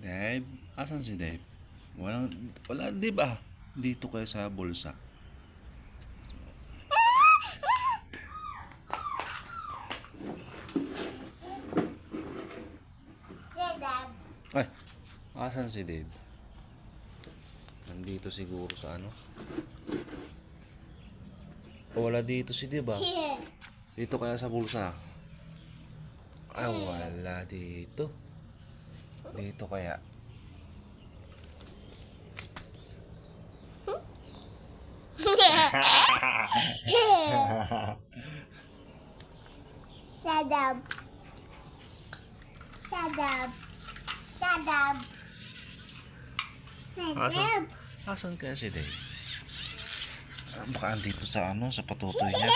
Dave? Asan si Dave? Wala, di ba? Dito kayo sa bulsa. Ay, asan si Dave? Nandito siguro sa ano? O, wala dito si Dave ah. Dito kaya sa bulsa? Ay, wala dito. Dito kaya? Sadab. Sadab. Sadab. Sadab. Asan kaya si Dave? Baka andito sa ano, sa patutoy niya.